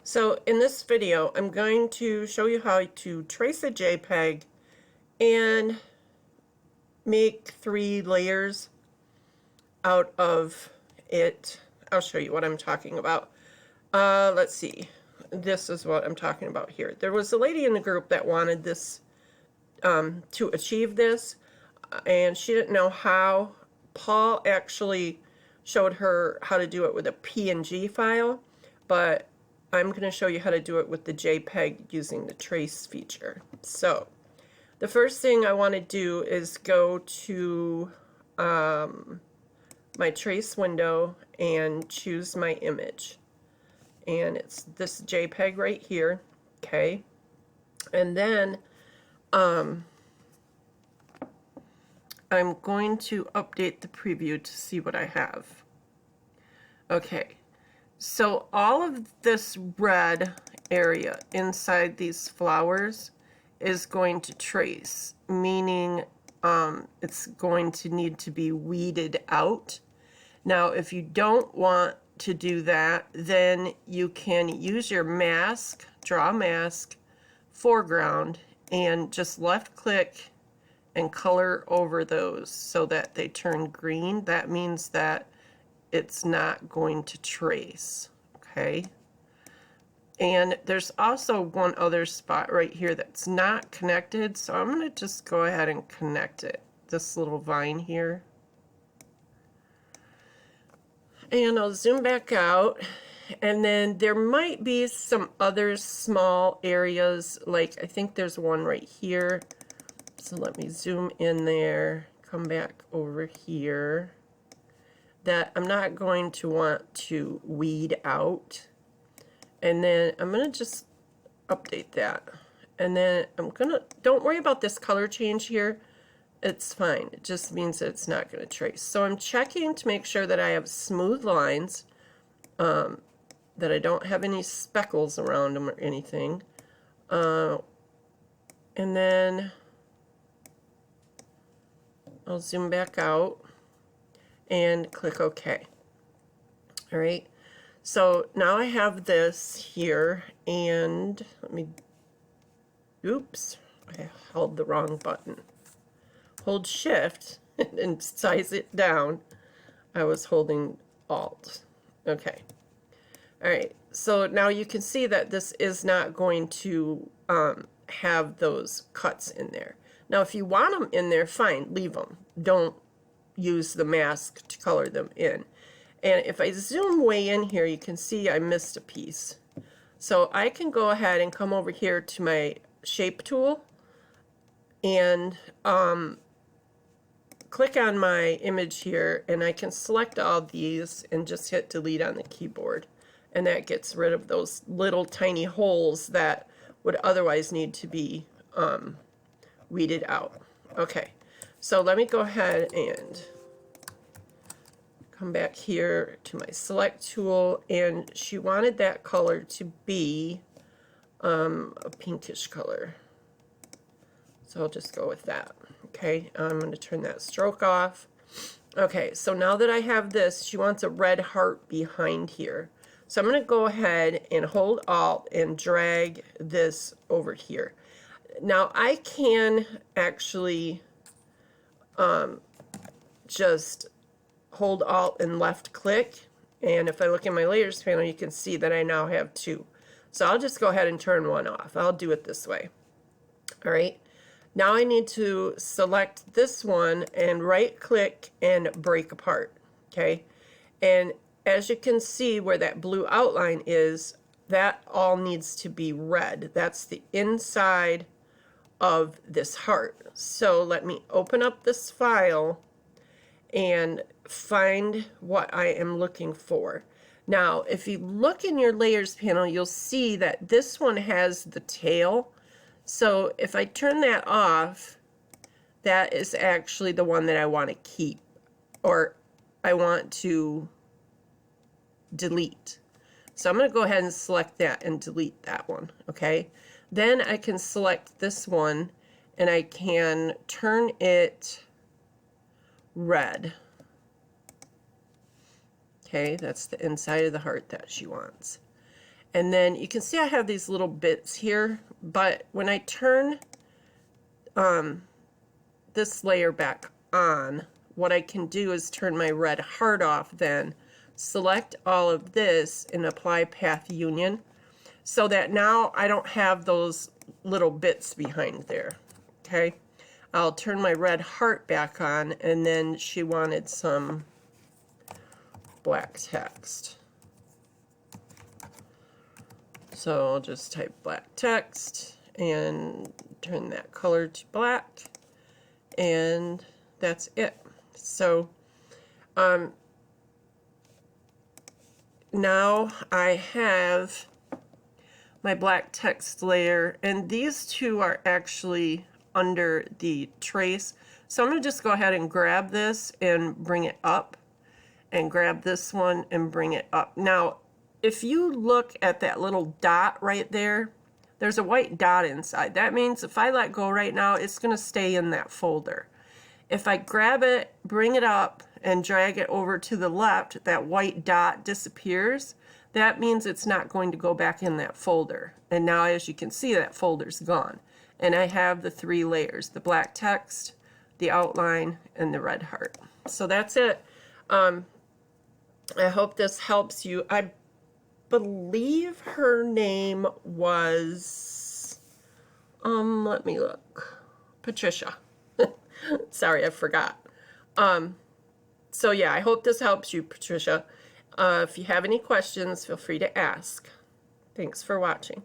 So in this video, I'm going to show you how to trace a JPEG and make 3 layers out of it. I'll show you what I'm talking about. Let's see. This is what I'm talking about here. There was a lady in the group that wanted this to achieve this, and she didn't know how. Paul actually showed her how to do it with a PNG file, but I'm going to show you how to do it with the JPEG using the trace feature. So the first thing I want to do is go to my trace window and choose my image. And it's this JPEG right here, okay? And then I'm going to update the preview to see what I have. Okay, so all of this red area inside these flowers is going to trace, meaning it's going to need to be weeded out. Now, if you don't want to do that, then you can use your mask, draw a mask, foreground, and just left click and color over those so that they turn green. That means that it's not going to trace, okay? And there's also one other spot right here that's not connected, so I'm going to just go ahead and connect it, this little vine here. And I'll zoom back out, and then there might be some other small areas, like I think there's one right here. So let me zoom in there, come back over here, that I'm not going to want to weed out. And then I'm going to just update that. And then I'm going to, don't worry about this color change here. It's fine. It just means that it's not going to trace. So I'm checking to make sure that I have smooth lines, that I don't have any speckles around them or anything. And then I'll zoom back out and click OK. All right. So now I have this here, and let me, oops, I held the wrong button. Hold Shift and size it down. I was holding Alt. Okay. All right. So now you can see that this is not going to have those cuts in there. Now, if you want them in there, fine, leave them. Don't use the mask to color them in. And if I zoom way in here, you can see I missed a piece. So I can go ahead and come over here to my shape tool and click on my image here, and I can select all these and just hit delete on the keyboard. And that gets rid of those little tiny holes that would otherwise need to be weeded out. Okay, so let me go ahead and come back here to my select tool, and she wanted that color to be a pinkish color. So I'll just go with that. Okay, I'm going to turn that stroke off. Okay, so now that I have this, she wants a red heart behind here. So I'm going to go ahead and hold Alt and drag this over here. Now I can actually just hold Alt and left click, and if I look in my layers panel, you can see that I now have 2. So I'll just go ahead and turn one off. I'll do it this way. All right. Now I need to select this one and right click and break apart. Okay. And as you can see where that blue outline is, that all needs to be red. That's the inside of this heart. So let me open up this file and find what I am looking for. Now, if you look in your layers panel, you'll see that this one has the tail. So if I turn that off, that is actually the one that I want to keep, or I want to delete. So I'm going to go ahead and select that and delete that one, okay? Then I can select this one and I can turn it red. Okay, that's the inside of the heart that she wants. And then you can see I have these little bits here, but when I turn this layer back on, what I can do is turn my red heart off, then select all of this and apply path union, so that now I don't have those little bits behind there. Okay, I'll turn my red heart back on, and then she wanted some black text. So I'll just type black text and turn that color to black, and that's it. So now I have my black text layer, and these two are actually under the trace. So I'm going to just go ahead and grab this and bring it up, and grab this one and bring it up. Now, if you look at that little dot right there, there's a white dot inside. That means if I let go right now, it's going to stay in that folder. If I grab it, bring it up, and drag it over to the left, that white dot disappears. That means it's not going to go back in that folder. And now, as you can see, that folder's gone. And I have the 3 layers, the black text, the outline, and the red heart. So that's it. I hope this helps you. I believe her name was, let me look, Patricia. Sorry, I forgot. So yeah, I hope this helps you, Patricia. If you have any questions, feel free to ask. Thanks for watching.